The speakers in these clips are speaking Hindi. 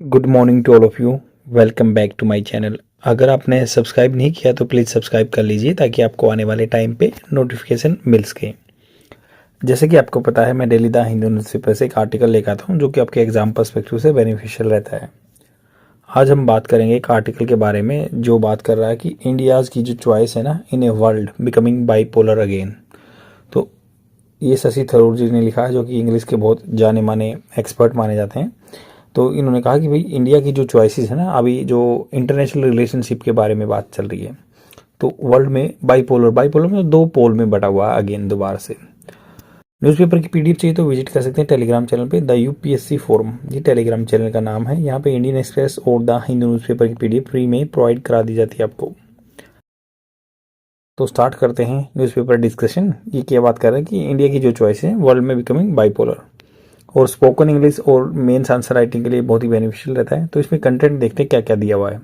Good morning to all of you. Welcome back to my channel. अगर आपने सब्सक्राइब नहीं किया तो प्लीज़ सब्सक्राइब कर लीजिए ताकि आपको आने वाले टाइम पे नोटिफिकेशन मिल सके। जैसे कि आपको पता है, मैं डेली द हिंदू न्यूज़पेपर से एक आर्टिकल लेकर आता हूँ जो कि आपके एग्जाम पर्सपेक्टिव से बेनिफिशियल रहता है। आज हम बात करेंगे एक आर्टिकल के बारे में जो बात कर रहा है कि इंडियाज़ की जो चॉइस है ना इन a world becoming bipolar again. तो ये शशि थरूर जी ने लिखा है, जो कि इंग्लिश के बहुत जाने माने एक्सपर्ट माने जाते हैं। तो इन्होंने कहा कि भाई इंडिया की जो चॉइसेस है ना, अभी जो इंटरनेशनल रिलेशनशिप के बारे में बात चल रही है, तो वर्ल्ड में बाईपोलर बाईपोलर में दो पोल में बटा हुआ है अगेन दोबारा से। न्यूज़पेपर की पीडीएफ चाहिए तो विजिट कर सकते हैं टेलीग्राम चैनल पे, द यूपीएससी फोरम, ये टेलीग्राम चैनल का नाम है। यहाँ पे इंडियन एक्सप्रेस और द हिंदू न्यूज़पेपर की पीडीएफ फ्री में प्रोवाइड करा दी जाती है आपको। तो स्टार्ट करते हैं न्यूज़पेपर डिस्कशन। ये क्या बात कर रहे हैं कि इंडिया की जो चॉइस है वर्ल्ड में बिकमिंग बाईपोलर, और स्पोकन इंग्लिश और मेंस आंसर राइटिंग के लिए बहुत ही बेनिफिशियल रहता है। तो इसमें कंटेंट देखते हैं क्या क्या दिया हुआ है।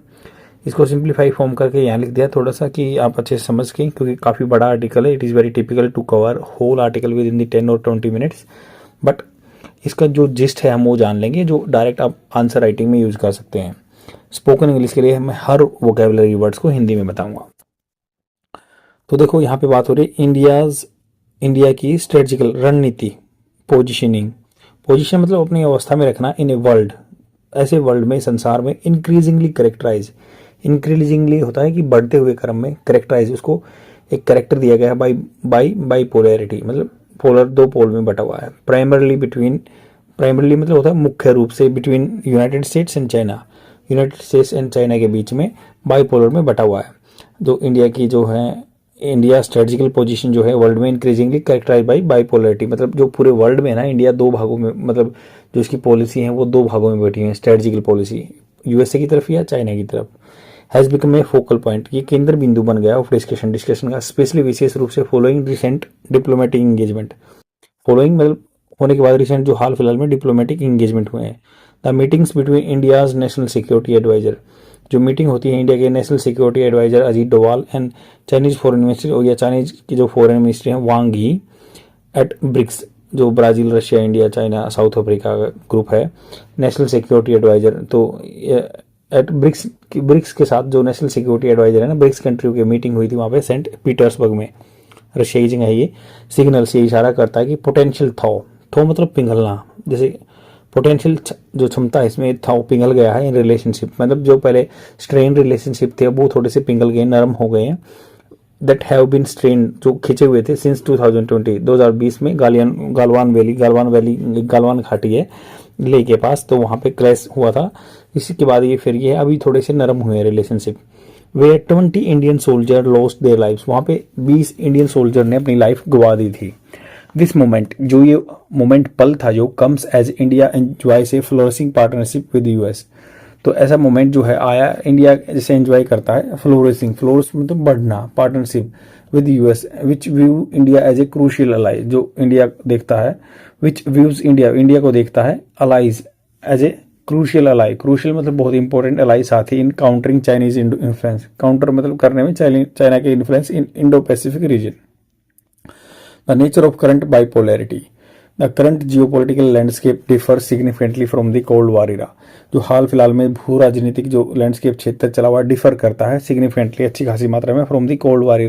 इसको सिंप्लीफाई फॉर्म करके यहाँ लिख दिया थोड़ा सा कि आप अच्छे से समझ सकें, क्योंकि काफ़ी बड़ा आर्टिकल है। It is very typical to cover whole article within the 10 और 20 मिनट्स, बट इसका जो जिस्ट है हम वो जान लेंगे, जो डायरेक्ट आप आंसर राइटिंग में यूज़ कर सकते हैं। स्पोकन इंग्लिश के लिए मैं हर वोकेबलरी वर्ड्स को हिंदी में बताऊंगा। तो देखो यहाँ पे बात हो रही है इंडिया की स्ट्रेटेजिकल रणनीति, पोजिशनिंग। पोजीशन मतलब अपनी अवस्था में रखना इन ए वर्ल्ड, ऐसे वर्ल्ड में, संसार में, इंक्रीजिंगली करेक्टराइज। इंक्रीजिंगली होता है कि बढ़ते हुए क्रम में, करेक्टराइज उसको एक करेक्टर दिया गया है बाई पोलैरिटी, मतलब पोलर दो पोल में बटा हुआ है। प्राइमरली मतलब होता है मुख्य रूप से, between United states and China, United states and China के बीच में बाईपोलर में बटा हुआ है। जो इंडिया की जो है, इंडिया स्ट्रेटेजिकल पोजीशन जो है वर्ल्ड में इंक्रीजिंगली कैरेक्टराइज बाई बाईपोलरिटी, मतलब जो पूरे वर्ल्ड में है ना, इंडिया दो भागों में, मतलब जो इसकी पॉलिसी है वो दो भागों में बैठी है। स्ट्रेटेजिकल पॉलिसी यूएसए की तरफ या चाइना की तरफ। Has become a focal point, ये केंद्र बिंदु बन गया ऑफ डिस्कशन का, स्पेशली विशेष रूप से following recent diplomatic engagement. Following मतलब होने के बाद रिसेंट जो हाल फिलहाल में डिप्लोमेटिक इंगेजमेंट हुए हैं। The meetings between India's national security adviser, जो मीटिंग होती है इंडिया के national security adviser Ajit Doval and Chinese foreign minister, और या चाइनीज की जो फॉरेन मिनिस्टर हैं वांग ही, एट ब्रिक्स, जो Brazil, Russia, India, China, South Africa का ग्रुप है, नेशनल सिक्योरिटी एडवाइजर। तो एट ब्रिक्स के साथ जो नेशनल सिक्योरिटी एडवाइजर है ना, ब्रिक्स कंट्रियों की मीटिंग हुई थी वहाँ पे सेंट पीटर्सबर्ग में, रशिया की जगह है ये। सिग्नल से इशारा करता है कि पोटेंशियल थो मतलब पिघलना, जैसे पोटेंशियल जो क्षमता है इसमें था वो पिघल गया है इन रिलेशनशिप, मतलब जो पहले स्ट्रेन रिलेशनशिप थे वो थोड़े से पिघल गए, नरम हो गए हैं। दैट हैव बीन स्ट्रेन, जो खिंचे हुए थे सिंस 2020 में गालवान घाटी है ले के पास, तो वहाँ पे क्रैश हुआ था। इसी के बाद ये फिर ये अभी थोड़े से नरम हुए हैं relationship. Way 20 Indian soldier lost their life, वहाँ पे 20 इंडियन सोल्जर ने अपनी लाइफ गवा दी थी। दिस मोमेंट, जो ये मोमेंट पल था जो comes as India enjoys a flourishing partnership with US, तो ऐसा मोमेंट जो है आया, इंडिया जैसे एंजॉय करता है फ्लोरिश मतलब बढ़ना, partnership with US, which view India as a crucial ally, जो इंडिया देखता है, विच व्यूज इंडिया को देखता है, allies as a crucial ally, crucial मतलब बहुत इंपॉर्टेंट अलाई साथी, in countering Chinese influence, counter मतलब करने में चाइना के influence in Indo Pacific region. The nature of current bipolarity. The current geopolitical landscape differs significantly from the Cold War era. जो हाल फिलहाल में भू राजनीतिक जो लैंडस्केप क्षेत्र चला हुआ डिफर करता है सिग्निफिकेंटली, अच्छी खासी मात्रा में, from the cold war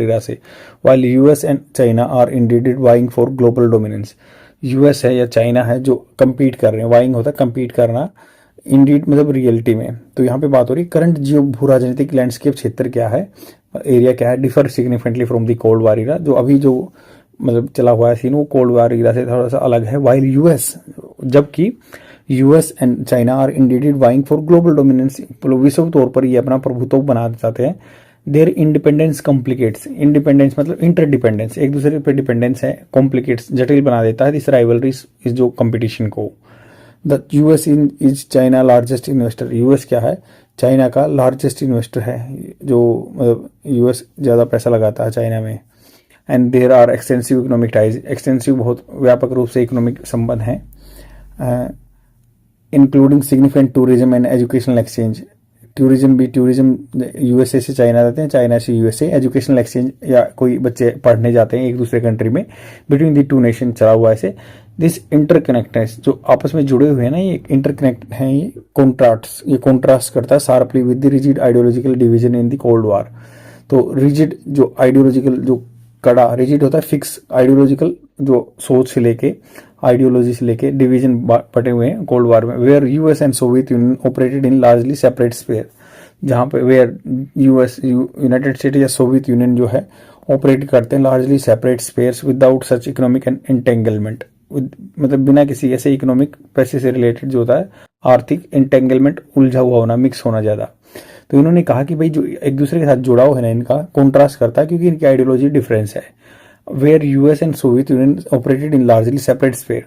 era से। While US and China are indeed vying for global dominance, US है या चाइना है जो कंपीट कर रहे हैं, वाइंग होता है कंपीट करना, इंडीड मतलब रियलिटी में। तो यहाँ पे बात हो रही है करंट जियो भू राजनीतिक लैंडस्केप क्षेत्र क्या है, एरिया क्या है, differ significantly from the cold war era, जो अभी जो मतलब चला हुआ है सीन वो कोल्ड वार इरा से थोड़ा सा अलग है। वाइल यूएस, जबकि US and China are indeed vying for global dominance, विश्व तौर पर ये अपना प्रभुत्व बनाना चाहते हैं। देयर इंडिपेंडेंस कॉम्प्लिकेट्स, इंडिपेंडेंस मतलब इंटरडिपेंडेंस, एक दूसरे पर डिपेंडेंस है, कॉम्प्लिकेट्स जटिल बना देता है, दिस राइवलरीज इस जो कंपटीशन को। The US is China largest investor, US क्या है, चाइना का लार्जेस्ट इन्वेस्टर है, जो मतलब यूएस ज़्यादा पैसा लगाता है चाइना में। And there are extensive economic ties, extensive बहुत व्यापक रूप से इकोनॉमिक संबंध हैं, including significant tourism and educational exchange, tourism USA से चाइना जाते हैं, चाइना से यूएसए, एजुकेशनल एक्सचेंज या कोई बच्चे पढ़ने जाते हैं एक दूसरे कंट्री में, बिटवीन दी टू नेशन चला हुआ ऐसे। दिस इंटरकनेक्टेडनेस जो आपस में जुड़े हुए हैं ना, ये इंटरकनेक्ट हैं, ये कॉन्ट्रास्ट करता है sharply with the rigid ideological division in the cold war. तो रिजिड जो आइडियोलॉजिकल जो कड़ा, रिजिड होता है फिक्स, आइडियोलॉजिकल जो सोच से लेके, आइडियोलॉजी से लेके डिवीजन बटे हुए हैं कोल्ड वॉर में। Where US and Soviet Union operated in largely separate sphere, जहां पे वेयर यूएस यूनाइटेड स्टेट या सोवियत यूनियन जो है ऑपरेट करते हैं largely separate spheres without such economic entanglement, मतलब बिना किसी ऐसे इकोनॉमिक पैसे से रिलेटेड जो होता है आर्थिक एंटेंगलमेंट, उलझा हुआ होना, मिक्स होना ज्यादा। तो इन्होंने कहा कि भाई जो एक दूसरे के साथ जुड़ाव है ना इनका, कॉन्ट्रास्ट करता है क्योंकि इनकी आइडियोलॉजी डिफरेंस है। Where US and Soviet Union operated in largely separate sphere,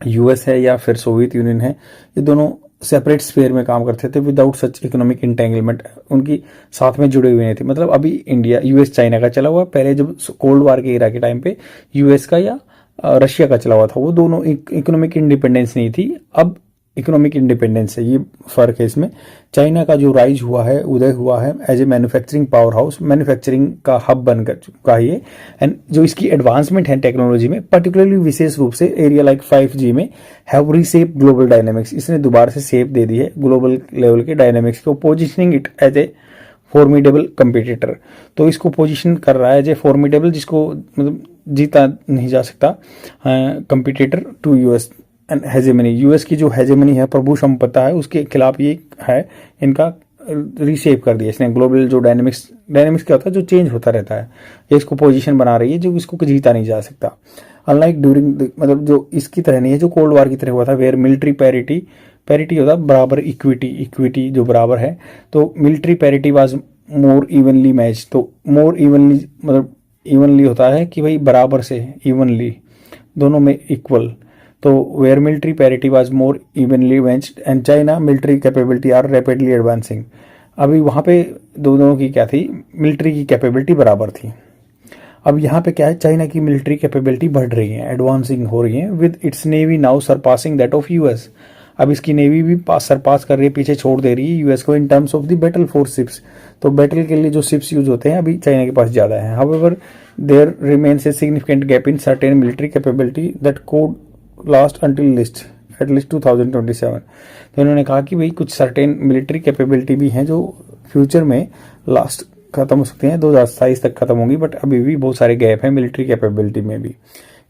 US है या फिर सोवियत यूनियन है, ये दोनों सेपरेट स्फीयर में काम करते थे विदाउट सच इकोनॉमिक इंटेंगलमेंट, उनकी साथ में जुड़े हुए नहीं थे। मतलब अभी इंडिया यूएस चाइना का चला हुआ, पहले जब कोल्ड वार के इरा के टाइम पे यूएस का या रशिया का चला हुआ था, वो दोनों इकोनॉमिक इंडिपेंडेंस नहीं थी, अब इकोनॉमिक इंडिपेंडेंस है, ये फर्क है इसमें। चाइना का जो राइज हुआ है, उदय हुआ है as a manufacturing power house, manufacturing का हब बनकर चुका है ये, एंड जो इसकी एडवांसमेंट है टेक्नोलॉजी में, पर्टिकुलरली विशेष रूप से एरिया लाइक 5G में, हैव रीसेप ग्लोबल डायनेमिक्स, इसने दोबारा से शेप दे दी है ग्लोबल लेवल के डायनेमिक्स को, positioning it as a formidable competitor. तो इसको पोजीशन कर रहा है एज ए फॉर्मिडेबल, जिसको मतलब जीता नहीं जा सकता, competitor to US and hegemony, US की जो हेजेमनी है, प्रभु संपत्ता है, उसके खिलाफ ये है, इनका रीशेप कर दिया इसने। ग्लोबल जो डायनेमिक्स क्या होता है, जो चेंज होता रहता है, ये इसको पोजीशन बना रही है जो इसको जीता नहीं जा सकता। अनलाइक ड्यूरिंग मतलब जो इसकी तरह नहीं है जो कोल्ड वार की तरह हुआ था, वेयर मिलिट्री पैरिटी होता है बराबर, इक्विटी जो बराबर है, तो military parity was more evenly match, तो मोर इवनली मतलब इवनली होता है कि भाई बराबर से, इवनली दोनों में इक्वल, तो where military parity was more evenly matched and China military capability are rapidly advancing. अभी वहां पे दोनों की क्या थी, मिलिट्री की कैपेबिलिटी बराबर थी। अब यहाँ पे क्या है, चाइना की मिलिट्री कैपेबिलिटी बढ़ रही है, एडवांसिंग हो रही है, with its navy now surpassing that of US. अब इसकी नेवी भी सरपास कर रही है, पीछे छोड़ दे रही है यूएस को in terms of the battle force ships. तो बैटल के लिए जो शिप्स यूज होते हैं अभी चाइना के पास ज्यादा है। However there remains a significant gap in certain military capability that could last until at least 2027। तो इन्होंने कहा कि भाई कुछ सर्टेन मिलिट्री कैपेबिलिटी भी हैं जो फ्यूचर में लास्ट खत्म हो सकते हैं, 2027 तक खत्म होंगी, बट अभी भी बहुत सारे गैप हैं मिलिट्री कैपेबिलिटी में भी।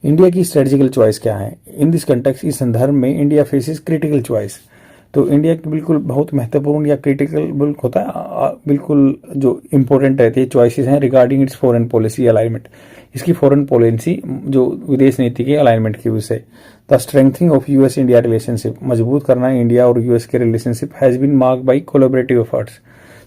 इंडिया की स्ट्रेटेजिकल चॉइस क्या है इन दिस कंटेक्स्ट, इस संदर्भ में इंडिया फेसेस क्रिटिकल चॉइस। तो इंडिया की बिल्कुल बहुत महत्वपूर्ण या क्रिटिकल बिल्कुल होता है, बिल्कुल जो इंपॉर्टेंट रहती है चॉइसेस हैं regarding its foreign policy alignment, इसकी फॉरेन पॉलिसी जो विदेश नीति के अलाइनमेंट की वजह से। The strengthening of US India relationship, मजबूत करना इंडिया और यूएस के relationship has been mark by collaborative efforts.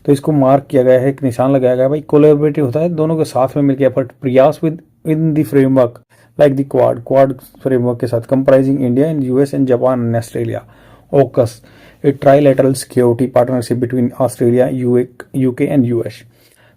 तो इसको मार्क किया गया है, एक निशान लगाया गया है, भाई कोलैबोरेटिव होता है दोनों के साथ में मिलकर एफर्ट, प्रयास with in the framework like the quad framework के साथ, comprising India and US and Japan and Australia. AUKUS A trilateral security partnership between Australia, UK and US.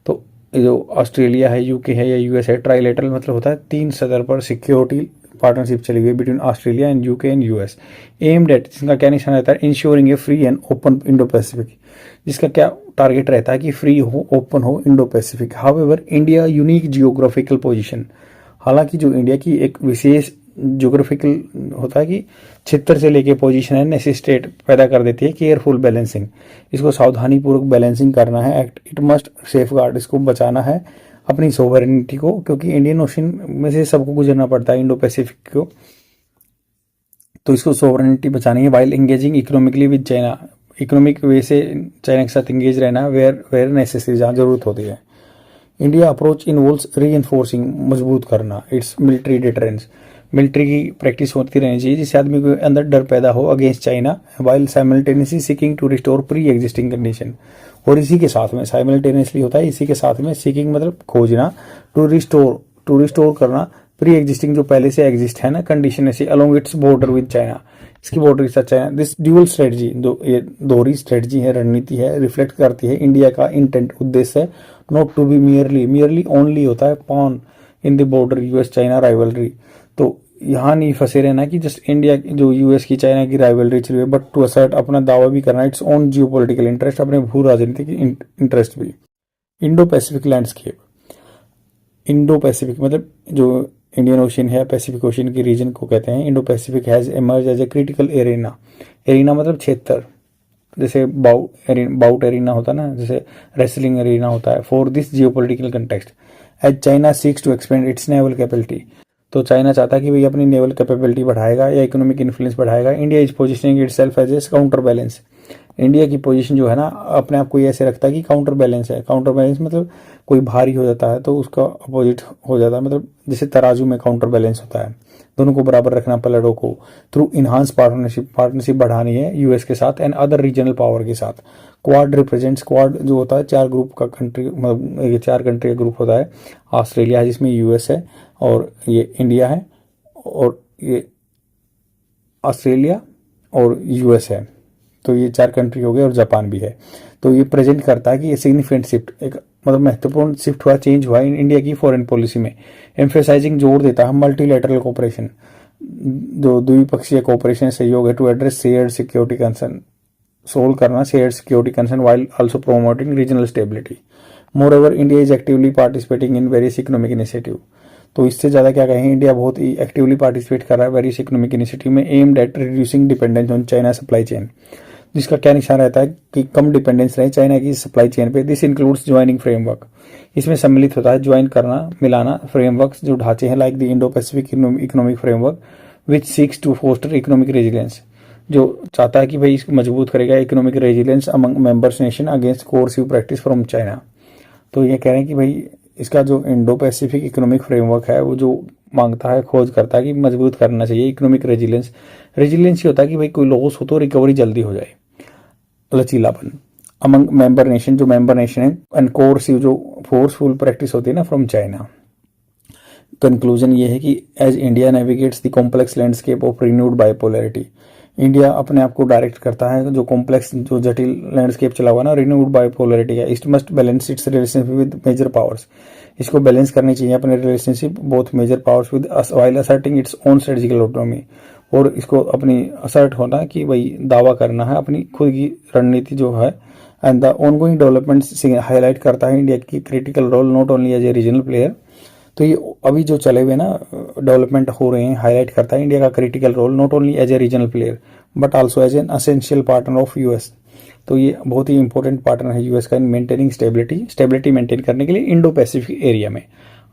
तो जो ऑस्ट्रेलिया है, यूके है या यूएस है, ट्राइलेटरल मतलब होता है 3 सतह पर सिक्योरिटी पार्टनरशिप चली हुई between Australia and UK and US. Aimed at, जिसका क्या निशान रहता है, ensuring A free and open Indo Pacific, जिसका क्या टारगेट रहता है कि फ्री हो, ओपन हो Indo Pacific. However India unique geographical position, हालांकि जो इंडिया की एक विशेष जियोग्राफिकल होता है कि क्षेत्र से लेके पोजीशन है, नेसेसिटेट पैदा कर देती है केयरफुल बैलेंसिंग, इसको सावधानी पूर्वक बैलेंसिंग करना है। एक्ट इट मस्ट सेफगार्ड, इसको बचाना है अपनी सोवरेनिटी को, क्योंकि इंडियन ओशन में से सबको गुजरना पड़ता है इंडो पैसिफिक को, तो इसको सोवरेनिटी बचानी है। While engaging economically with China, economic वे से चाइना के साथ एंगेज रहना वेयर नेसेसरी, जहाँ जरूरत होती है। इंडिया अप्रोच इन्वॉल्व्स रीइंफोर्सिंग, मजबूत करना इट्स मिलिट्री डिटरेंस, मिलिट्री की प्रैक्टिस होती रहनी चाहिए जिससे आदमी के अंदर डर पैदा हो against China, while simultaneously seeking to restore pre existing condition. और इसी के साथ में साइमल्टेनियसली होता है, इसी के साथ में सीकिंग मतलब खोजना, टू रिस्टोर करना प्री एग्जिस्टिंग जो पहले से एग्जिस्ट है ना कंडीशन, ऐसी along its border with China, इसकी बॉर्डर के साथ चाइना। दिस ड्यूअल स्ट्रेटजी, जो ये दोहरी स्ट्रेटजी है, रणनीति है, रिफ्लेक्ट करती है इंडिया का इंटेंट, उद्देश्य है not to be merely only होता है pawn in the broader US China rivalry. तो यहाँ नहीं फंसे रहना कि जस्ट इंडिया जो यूएस की चाइना की राइवलरी चल रही है, बट टू असर्ट अपना दावा भी करना, its own geo political interest, अपने भू राजनीतिक इंटरेस्ट भी। Indo Pacific landscape, Indo Pacific मतलब जो इंडियन ओशन है, पैसिफिक ओशन की रीजन को कहते हैं। Indo Pacific has emerge as a critical arena, arena मतलब क्षेत्र, जैसे बाउट एरिना होता है ना, जैसे रेसलिंग एरिना होता है, for this geopolitical context as China seeks to expand its naval capability. तो चाइना चाहता है कि भाई अपनी नेवल कैपेबिलिटी बढ़ाएगा या इकोनॉमिक इन्फ्लुएंस बढ़ाएगा। India is positioning itself as a counter balance. India की पोजीशन जो है ना, अपने आप को ये ऐसे रखता है कि काउंटर बैलेंस है। काउंटर बैलेंस मतलब कोई भारी हो जाता है तो उसका अपोजिट हो जाता है, मतलब जैसे तराजू में काउंटर बैलेंस होता है, दोनों को बराबर रखना पलड़ों को। थ्रू इनहांस पार्टनरशिप बढ़ानी है यूएस के साथ एंड अदर रीजनल पावर के साथ। क्वाड रिप्रेजेंट्स, क्वाड जो होता है चार ग्रुप का कंट्री, मतलब ये चार कंट्री का ग्रुप होता है। ऑस्ट्रेलिया है जिसमें यूएस है, और ये इंडिया है, और ये ऑस्ट्रेलिया और यूएस है। तो ये चार कंट्री हो गए, और जापान भी है। तो ये प्रेजेंट करता है कि ये सिग्निफिकेंट शिफ्ट, एक मतलब महत्वपूर्ण शिफ्ट हुआ, चेंज हुआ इंडिया की फॉरेन पॉलिसी में। एम्फेसाइजिंग, जोर देता है मल्टीलैटरल कोऑपरेशन, जो द्विपक्षीय कोऑपरेशन सहयोग है, to address shared security concern, solve करना shared security concern while also promoting regional stability. Moreover India is actively participating in various economic initiative. तो इससे ज़्यादा क्या कहें, इंडिया बहुत ही एक्टिवली पार्टिसिपेट कर रहा है वेरियस इकोनॉमिक इनिशिएटिव में, aimed at reducing dependence on China supply chain, जिसका क्या निशान रहता है कि कम डिपेंडेंस रहे चाइना की सप्लाई चेन पे। दिस इंक्लूड्स ज्वाइनिंग फ्रेमवर्क, इसमें सम्मिलित होता है ज्वाइन करना, मिलाना फ्रेमवर्क जो ढांचे हैं, like the Indo Pacific economic framework which seeks to foster economic resilience, जो चाहता है कि भाई इसको मजबूत करेगा economic resilience among members nation against coercive practice from China. तो ये कह रहे हैं कि भाई इसका जो इंडो पैसिफिक इकोनॉमिक फ्रेमवर्क है वो जो मांगता है, खोज करता है कि मजबूत करना चाहिए इकोनॉमिक रेजिलियंस। रेजिलियंस ये होता है कि भाई कोई लॉस हो तो रिकवरी जल्दी हो जाए, लचीलापन। अमंग मेंबर नेशन, जो मेंबर नेशन है, एंड कोर्सिव जो फोर्सफुल प्रैक्टिस होती है ना फ्रॉम चाइना। कंक्लूजन ये है कि as India navigates the complex landscape of renewed bipolarity, India अपने आप को डायरेक्ट करता है जो कॉम्प्लेक्स, जो जटिल लैंडस्केप चला हुआ ना रिन्यूड बाइपोलैरिटी का, it must balance its relationship with major powers, इसको बैलेंस करनी चाहिए अपने relationship both major powers with while asserting its own strategical autonomy, और इसको अपनी असर्ट होना कि भाई दावा करना है अपनी खुद की रणनीति जो है। And the ongoing developments highlight करता है इंडिया की critical role not only as a regional player. तो ये अभी जो चले हुए ना डेवलपमेंट हो रहे हैं, हाईलाइट करता है इंडिया का critical role not only as a regional player but also as an essential partner of US. तो ये बहुत ही इंपॉर्टेंट पार्टनर है यूएस का इन मेंटेनिंग स्टेबिलिटी मेंटेन करने के लिए इंडो पैसिफिक एरिया में।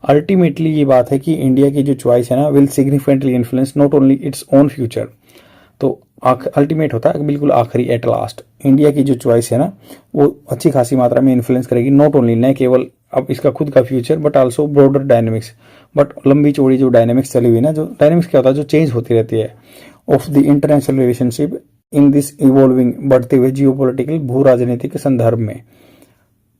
अल्टीमेटली ये बात है कि इंडिया की जो चॉइस है ना will significantly influence not only its own future. तो अल्टीमेट होता है बिल्कुल आखिरी, एट लास्ट इंडिया की जो चॉइस है ना वो अच्छी खासी मात्रा में इन्फ्लुएंस करेगी, नॉट ओनली, न केवल अब इसका खुद का future but also broader dynamics. But लंबी चौड़ी जो डायनेमिक्स चली हुई ना, जो डायनेमिक्स क्या होता है, जो चेंज होती रहती है of the international relationship in this evolving, बढ़ते हुए जियोपॉलिटिकल भू राजनीतिक के संदर्भ में।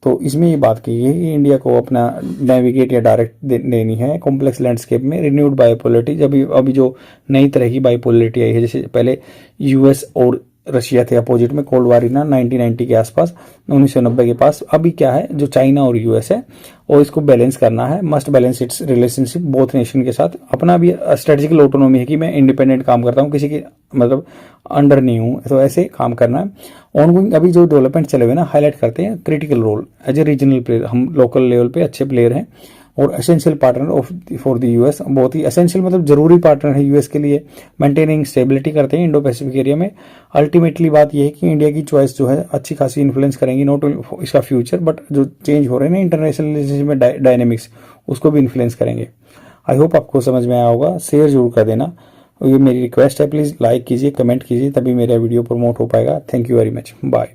तो इसमें ये बात की है कि इंडिया को अपना नेविगेट या डायरेक्ट देनी है कॉम्प्लेक्स लैंडस्केप में रिन्यूड बाइपोलैरिटी। जब अभी जो नई तरह की बाइपोलैरिटी आई है, जैसे पहले यूएस और रशिया थे अपोजिट में, कोल्ड वार ना 1990 के आसपास, 1990 के पास। अभी क्या है, जो चाइना और यूएस है, और इसको बैलेंस करना है, must balance its relationship both nation के साथ। अपना भी स्ट्रेटेजिकल ऑटोनॉमी है कि मैं इंडिपेंडेंट काम करता हूँ, किसी के मतलब अंडर नहीं हूँ, तो ऐसे काम करना है। ऑनगोइंग अभी जो डेवलपमेंट चले हुए ना, हाईलाइट करते हैं critical role as a regional player, हम लोकल लेवल पे अच्छे प्लेयर हैं, और essential partner of for the US, बहुत ही एसेंशियल मतलब जरूरी पार्टनर है यूएस के लिए, मेंटेनिंग स्टेबिलिटी करते हैं इंडो पैसिफिक एरिया में। अल्टीमेटली बात यह है कि इंडिया की चॉइस जो है अच्छी खासी इन्फ्लुएंस करेंगी, नॉट ओनली इसका फ्यूचर बट जो चेंज हो रहे हैं ना इंटरनेशनल रिलेशनशिप में डायनेमिक्स, उसको भी इन्फ्लुएंस करेंगे। आई होप आपको समझ में आया होगा, शेयर जरूर कर देना, ये मेरी रिक्वेस्ट है, प्लीज़ लाइक कीजिए, कमेंट कीजिए, तभी मेरा वीडियो प्रमोट हो पाएगा। Thank you very much, bye.